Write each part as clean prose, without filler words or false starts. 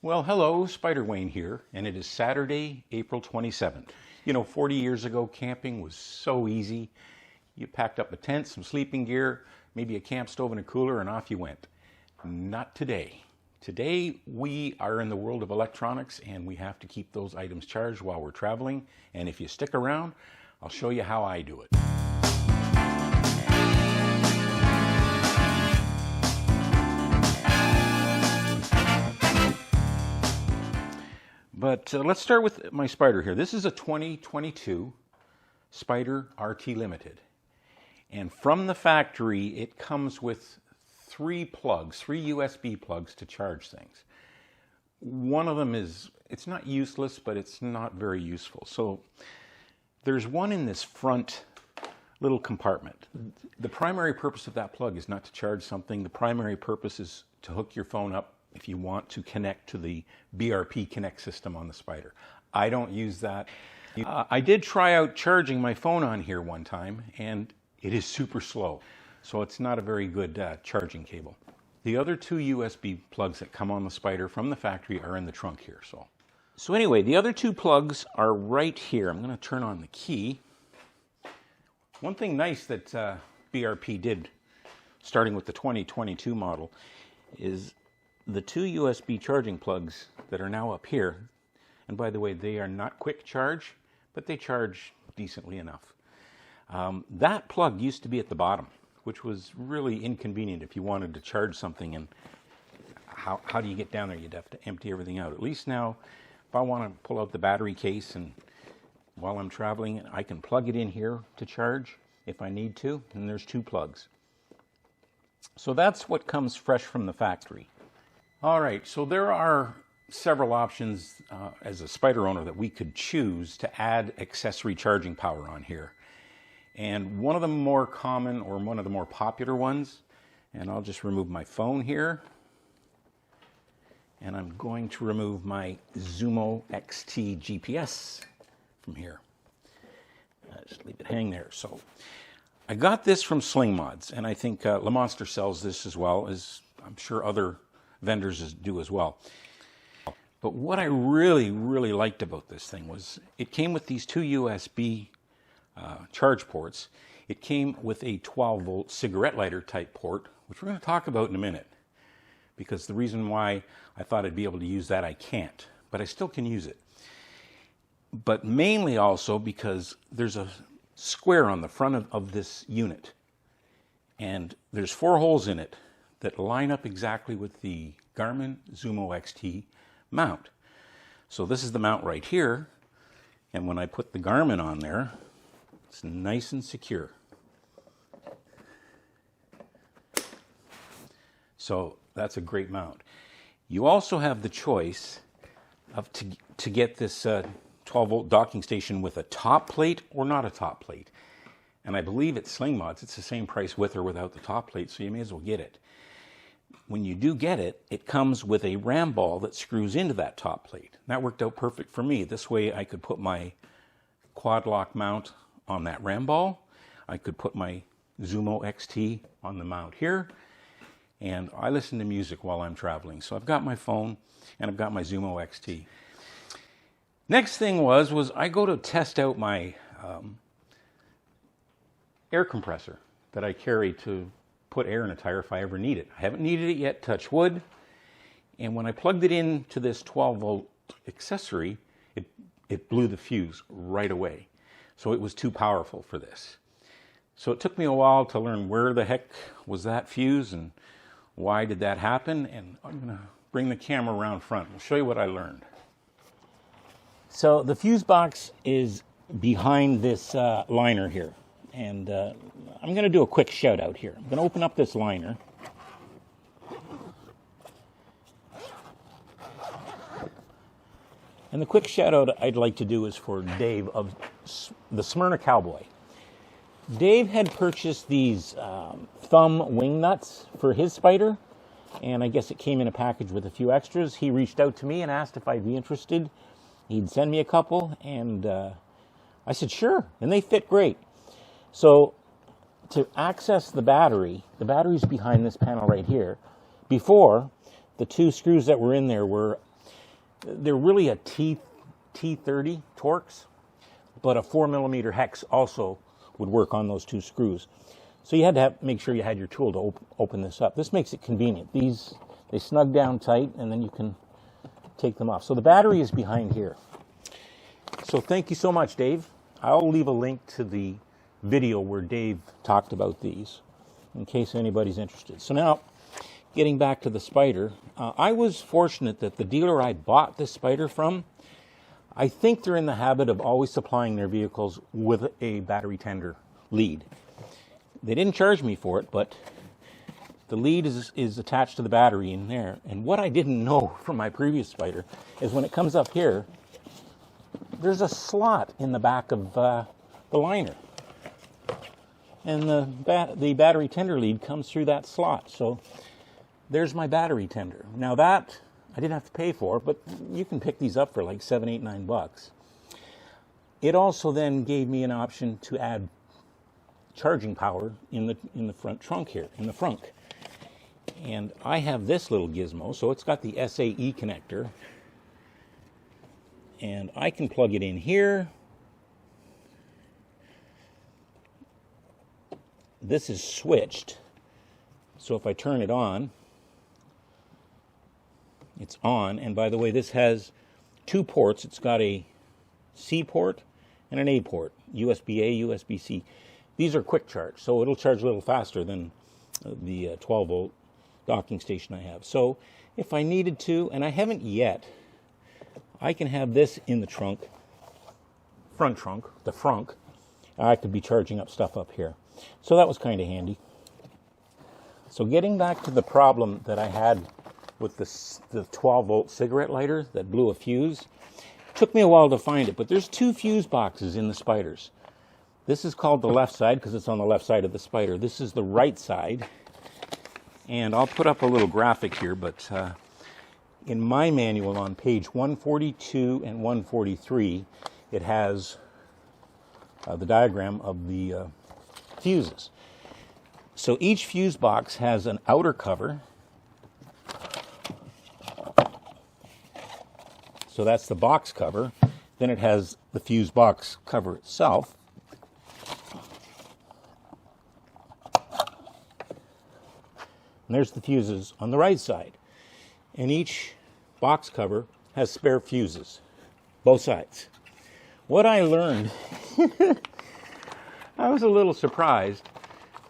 Well, hello, Spyder Wayne here, and it is Saturday, April 27th. 40 years ago, camping was so easy. You packed up a tent, some sleeping gear, maybe a camp stove and a cooler, and off you went. Not today. Today, we are in the world of electronics, and we have to keep those items charged while we're traveling. And if you stick around, I'll show you how I do it. But let's start with my Spyder here. This is a 2022 Spyder RT Limited. And from the factory, it comes with three USB plugs to charge things. One of them it's not useless, but it's not very useful. So there's one in this front little compartment. The primary purpose of that plug is not to charge something. The primary purpose is to hook your phone up if you want to connect to the BRP Connect system on the Spyder. I don't use that. I did try out charging my phone on here one time, and it is super slow. So it's not a very good charging cable. The other two USB plugs that come on the Spyder from the factory are in the trunk here. So anyway, the other two plugs are right here. I'm going to turn on the key. One thing nice that BRP did, starting with the 2022 model, is the two USB charging plugs that are now up here, and by the way, they are not quick charge, but they charge decently enough. That plug used to be at the bottom, which was really inconvenient if you wanted to charge something, and how do you get down there? You'd have to empty everything out. At least now, if I want to pull out the battery case and while I'm traveling, I can plug it in here to charge if I need to, and there's two plugs. So that's what comes fresh from the factory. All right, so there are several options as a Spyder owner that we could choose to add accessory charging power on here. And one of the more common, or one of the more popular ones, and I'll just remove my phone here, and I'm going to remove my Zumo XT GPS from here. Just leave it hang there. So I got this from SlingMods, and I think Le Monster sells this as well, as I'm sure other vendors do as well. But what I really liked about this thing was it came with these two USB charge ports. It came with a 12-volt cigarette lighter type port, which we're going to talk about in a minute, because the reason why I thought I'd be able to use that, I can't, but I still can use it. But mainly also because there's a square on the front of this unit, and there's 4 holes in it that line up exactly with the Garmin Zumo XT mount. So this is the mount right here, and when I put the Garmin on there, it's nice and secure. So that's a great mount. You also have the choice of to get this 12-volt docking station with a top plate or not a top plate. And I believe at SlingMods it's the same price with or without the top plate, so you may as well get it. When you do get it, it comes with a ram ball that screws into that top plate. That worked out perfect for me. This way I could put my quad lock mount on that ram ball. I could put my Zumo XT on the mount here. And I listen to music while I'm traveling. So I've got my phone and I've got my Zumo XT. Next thing was I go to test out my air compressor that I carry to put air in a tire if I ever need it. I haven't needed it yet, touch wood. And when I plugged it into this 12-volt accessory, it blew the fuse right away. So it was too powerful for this. So it took me a while to learn where the heck was that fuse and why did that happen. And I'm going to bring the camera around front and show you what I learned. So the fuse box is behind this liner here. And I'm going to do a quick shout out here. I'm going to open up this liner. And the quick shout out I'd like to do is for Dave of the Smyrna Cowboy. Dave had purchased these thumb wing nuts for his Spyder, and I guess it came in a package with a few extras. He reached out to me and asked if I'd be interested. He'd send me a couple, and I said sure, and they fit great. So to access the battery's behind this panel right here. Before, the two screws that were in there were They're really a T30 Torx, but a 4mm hex also would work on those two screws. So you had to make sure you had your tool to open this up. This makes it convenient. These, they snug down tight, and then you can take them off. So the battery is behind here. So thank you so much, Dave. I'll leave a link to the video where Dave talked about these in case anybody's interested. So now, getting back to the Spyder, I was fortunate that the dealer I bought this Spyder from, I think they're in the habit of always supplying their vehicles with a battery tender lead. They didn't charge me for it, but the lead is attached to the battery in there. And what I didn't know from my previous Spyder is when it comes up here, there's a slot in the back of the liner. And the battery tender lead comes through that slot. So there's my battery tender. Now that I didn't have to pay for, but you can pick these up for like $7, $8, $9. It also then gave me an option to add charging power in the front trunk here, in the frunk. And I have this little gizmo, so it's got the SAE connector. And I can plug it in here. This is switched, so if I turn it on, it's on. And by the way, this has two ports. It's got a C port and an A port, USB-A, USB-C. These are quick charge, so it'll charge a little faster than the 12-volt docking station I have. So if I needed to, and I haven't yet, I can have this in the trunk, front trunk, the frunk. I could be charging up stuff up here. So that was kind of handy. So getting back to the problem that I had with the 12-volt cigarette lighter that blew a fuse, took me a while to find it, but there's two fuse boxes in the Spyders. This is called the left side because it's on the left side of the Spyder. This is the right side. And I'll put up a little graphic here, but in my manual on page 142 and 143, it has the diagram of the fuses. So each fuse box has an outer cover. So that's the box cover. Then it has the fuse box cover itself. And there's the fuses on the right side. And each box cover has spare fuses, both sides. What I learned, I was a little surprised,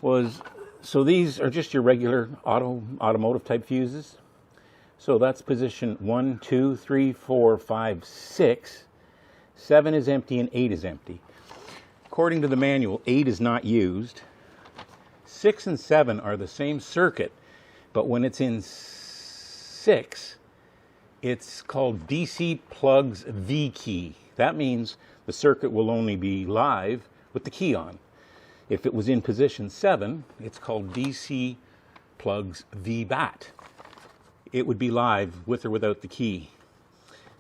was, so these are just your regular automotive type fuses. So that's position 1, 2, 3, 4, 5, 6. 7 is empty and 8 is empty. According to the manual, 8 is not used. 6 and 7 are the same circuit, but when it's in 6, it's called DC plugs V key. That means the circuit will only be live with the key on. If it was in position 7, it's called DC plugs V bat. It would be live with or without the key.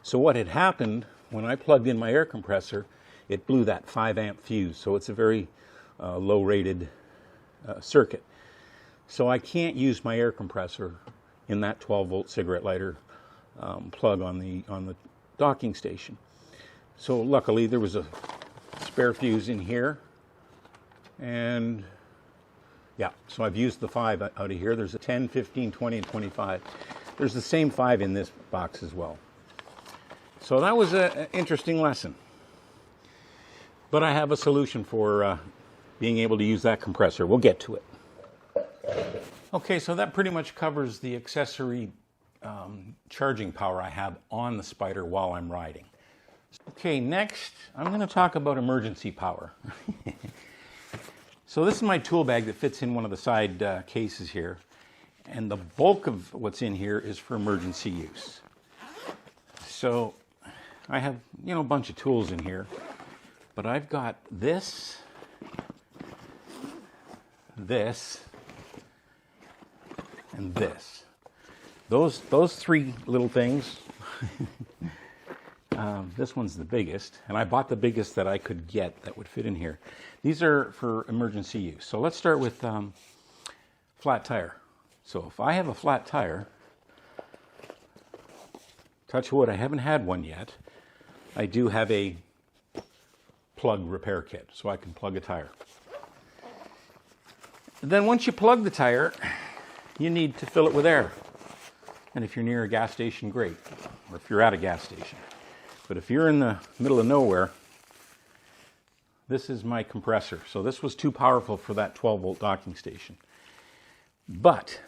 So what had happened when I plugged in my air compressor, it blew that 5 amp fuse. So it's a very low rated circuit. So I can't use my air compressor in that 12-volt cigarette lighter plug on the docking station. So luckily there was a spare fuse in here, and yeah, so I've used the 5 out of here. There's a 10, 15, 20, and 25. There's the same 5 in this box as well. So that was an interesting lesson. But I have a solution for being able to use that compressor. We'll get to it. Okay, so that pretty much covers the accessory charging power I have on the Spyder while I'm riding. Okay, next I'm going to talk about emergency power. So this is my tool bag that fits in one of the side cases here, and the bulk of what's in here is for emergency use. So I have, a bunch of tools in here, but I've got this, and this. Those 3 little things. This one's the biggest, and I bought the biggest that I could get that would fit in here. These are for emergency use. So let's start with flat tire. So if I have a flat tire, touch wood, I haven't had one yet. I do have a plug repair kit, so I can plug a tire. Then once you plug the tire, you need to fill it with air. And if you're near a gas station, great. Or if you're at a gas station. But if you're in the middle of nowhere, this is my compressor. So this was too powerful for that 12-volt docking station. But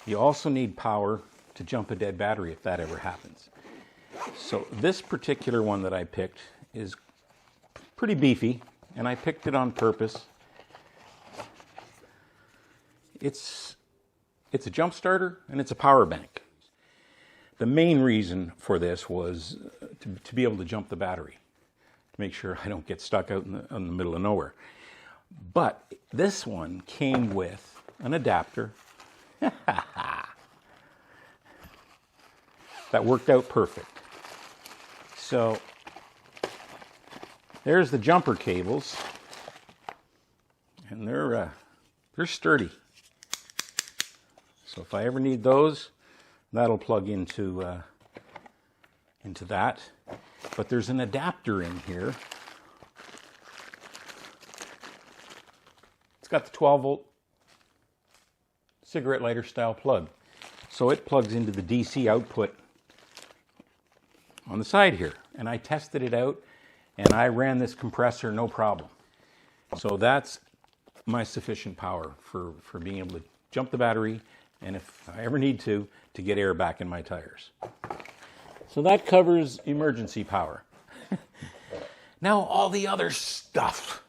you also need power to jump a dead battery if that ever happens. So this particular one that I picked is pretty beefy, and I picked it on purpose. It's a jump starter and it's a power bank. The main reason for this was to be able to jump the battery, to make sure I don't get stuck out in the middle of nowhere. But this one came with an adapter that worked out perfect. So there's the jumper cables, and they're sturdy. So if I ever need those, that'll plug into that. But there's an adapter in here. It's got the 12-volt cigarette lighter style plug. So it plugs into the DC output on the side here. And I tested it out, and I ran this compressor no problem. So that's my sufficient power for being able to jump the battery, and if I ever need to get air back in my tires. So that covers emergency power. Now all the other stuff.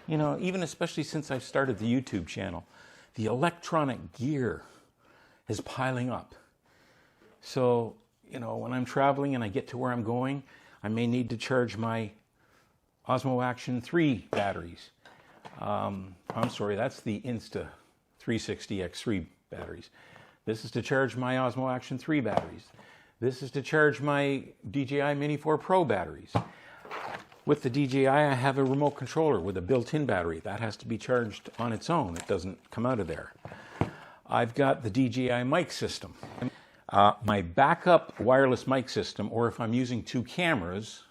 You know, even especially since I've started the YouTube channel, the electronic gear is piling up. So, you know, when I'm traveling and I get to where I'm going, I may need to charge my Osmo Action 3 batteries. I'm sorry, that's the Insta 360X3 batteries. This is to charge my Osmo Action 3 batteries. This is to charge my DJI Mini 4 Pro batteries. With the DJI, I have a remote controller with a built-in battery. That has to be charged on its own. It doesn't come out of there. I've got the DJI mic system. My backup wireless mic system, or if I'm using two cameras,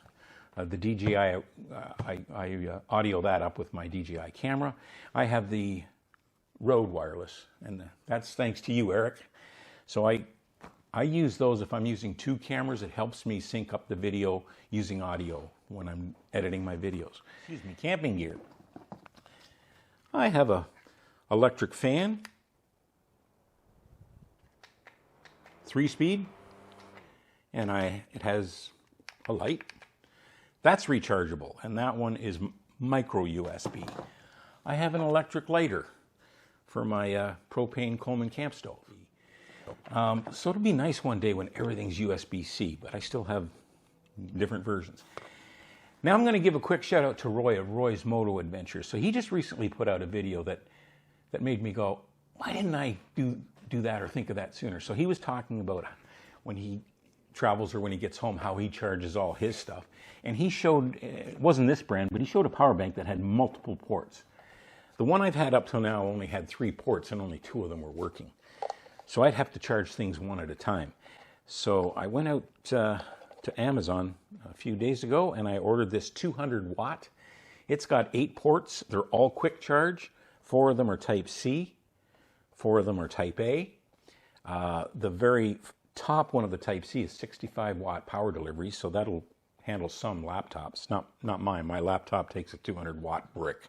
the DJI, I audio that up with my DJI camera. I have the Rode wireless, and that's thanks to you, Eric. So I use those if I'm using two cameras. It helps me sync up the video using audio when I'm editing my videos. Excuse me, camping gear. I have a electric fan, 3-speed, and it has a light. That's rechargeable, and that one is micro USB. I have an electric lighter for my propane Coleman camp stove. So it'll be nice one day when everything's USB-C, but I still have different versions. Now I'm going to give a quick shout out to Roy of Roy's Moto Adventures. So he just recently put out a video that made me go, why didn't I do that or think of that sooner? So he was talking about when he travels or when he gets home, how he charges all his stuff. And he showed, it wasn't this brand, but he showed a power bank that had multiple ports. The one I've had up till now only had 3 ports, and only 2 of them were working. So I'd have to charge things one at a time. So I went out to Amazon a few days ago, and I ordered this 200 watt. It's got 8 ports. They're all quick charge. 4 of them are type C. 4 of them are type A. The very top one of the type C is 65 watt power delivery, so that'll handle some laptops. Not mine. My laptop takes a 200 watt brick.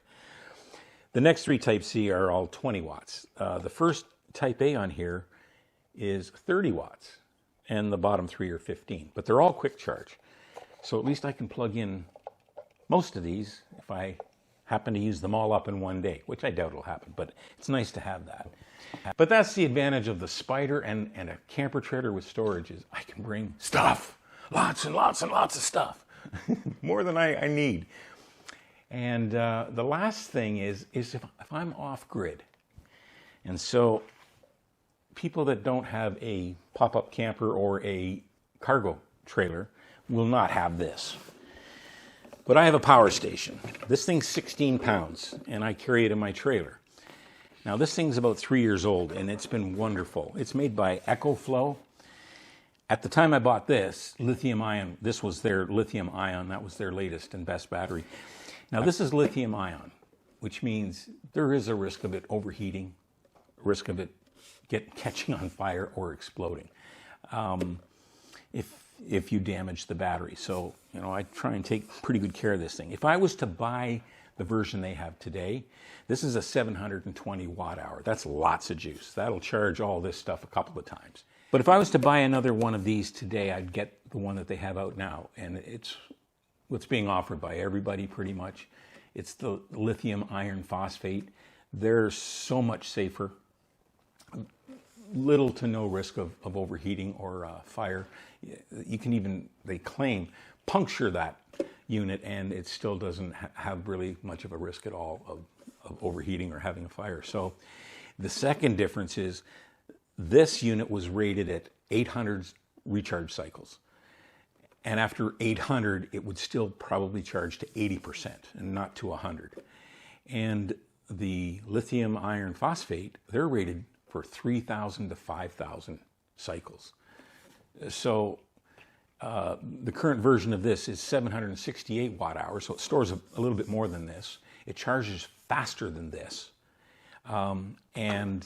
The next 3 type C are all 20 watts. The first type A on here is 30 watts, and the bottom 3 are 15, but they're all quick charge. So at least I can plug in most of these if I happen to use them all up in one day, which I doubt will happen, but it's nice to have that. But that's the advantage of the Spyder and a camper trailer with storage is I can bring stuff, lots and lots and lots of stuff, more than I need. And the last thing is if I'm off grid, and so people that don't have a pop-up camper or a cargo trailer will not have this. But I have a power station. This thing's 16 pounds, and I carry it in my trailer. Now this thing's about 3 years old and it's been wonderful. It's made by EcoFlow. At the time I bought this, lithium ion, this was their lithium ion, that was their latest and best battery. Now this is lithium ion, which means there is a risk of it overheating, risk of it catching on fire or exploding if you damage the battery. So, you know, I try and take pretty good care of this thing. If I was to buy the version they have today, this is a 720 watt hour. That's lots of juice. That'll charge all this stuff a couple of times. But if I was to buy another one of these today, I'd get the one that they have out now. And it's what's being offered by everybody pretty much. It's the lithium iron phosphate. They're so much safer. Little to no risk of overheating or fire. You can even, they claim, puncture that unit and it still doesn't have really much of a risk at all of overheating or having a fire. So the second difference is this unit was rated at 800 recharge cycles. And after 800, it would still probably charge to 80% and not to 100. And the lithium iron phosphate, they're rated for 3,000 to 5,000 cycles. So the current version of this is 768 watt hours, so it stores a little bit more than this. It charges faster than this. And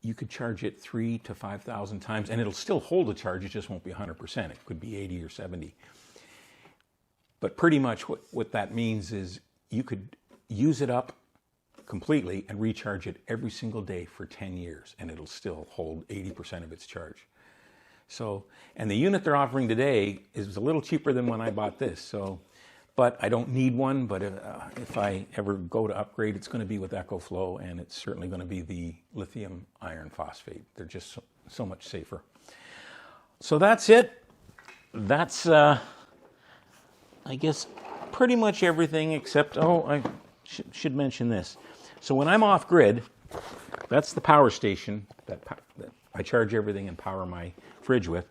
you could charge it 3,000 to 5,000 times, and it'll still hold a charge, it just won't be 100%. It could be 80 or 70. But pretty much what that means is you could use it up completely and recharge it every single day for 10 years, and it'll still hold 80% of its charge. So, and the unit they're offering today is a little cheaper than when I bought this. So, but I don't need one, but if I ever go to upgrade, it's going to be with EcoFlow, and it's certainly going to be the lithium iron phosphate. They're just so much safer. So that's it. That's, I guess, pretty much everything except, oh, I should mention this. So when I'm off grid, that's the power station that I charge everything and power my fridge with.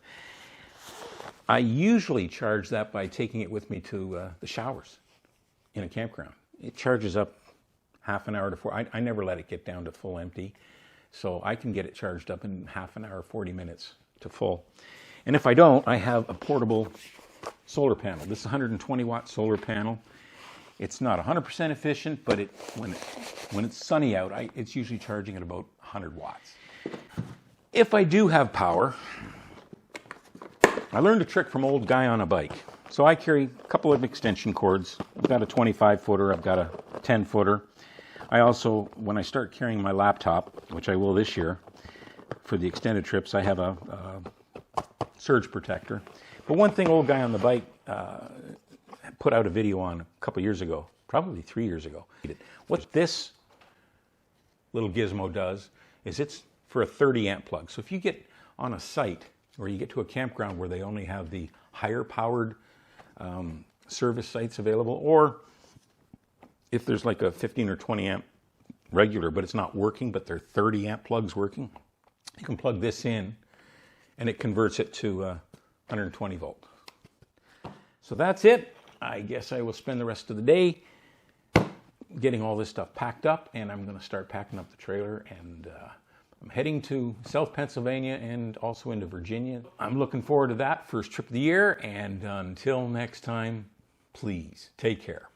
I usually charge that by taking it with me to the showers in a campground. It charges up half an hour to 4. I never let it get down to full empty, so I can get it charged up in half an hour, 40 minutes to full. And if I don't, I have a portable solar panel. This is a 120 watt solar panel. It's not 100% efficient, but when it's sunny out, it's usually charging at about 100 watts. If I do have power, I learned a trick from old guy on a bike. So I carry a couple of extension cords. I've got a 25-footer, I've got a 10-footer. I also, when I start carrying my laptop, which I will this year, for the extended trips, I have a surge protector. But one thing old guy on the bike put out a video on a couple years ago, probably 3 years ago. What this little gizmo does is it's for a 30 amp plug. So if you get on a site or you get to a campground where they only have the higher powered service sites available, or if there's like a 15 or 20 amp regular but it's not working, but their 30 amp plug's working, you can plug this in and it converts it to 120 volt. So that's it. I guess I will spend the rest of the day getting all this stuff packed up, and I'm going to start packing up the trailer, and I'm heading to South Pennsylvania and also into Virginia. I'm looking forward to that first trip of the year, and until next time, please take care.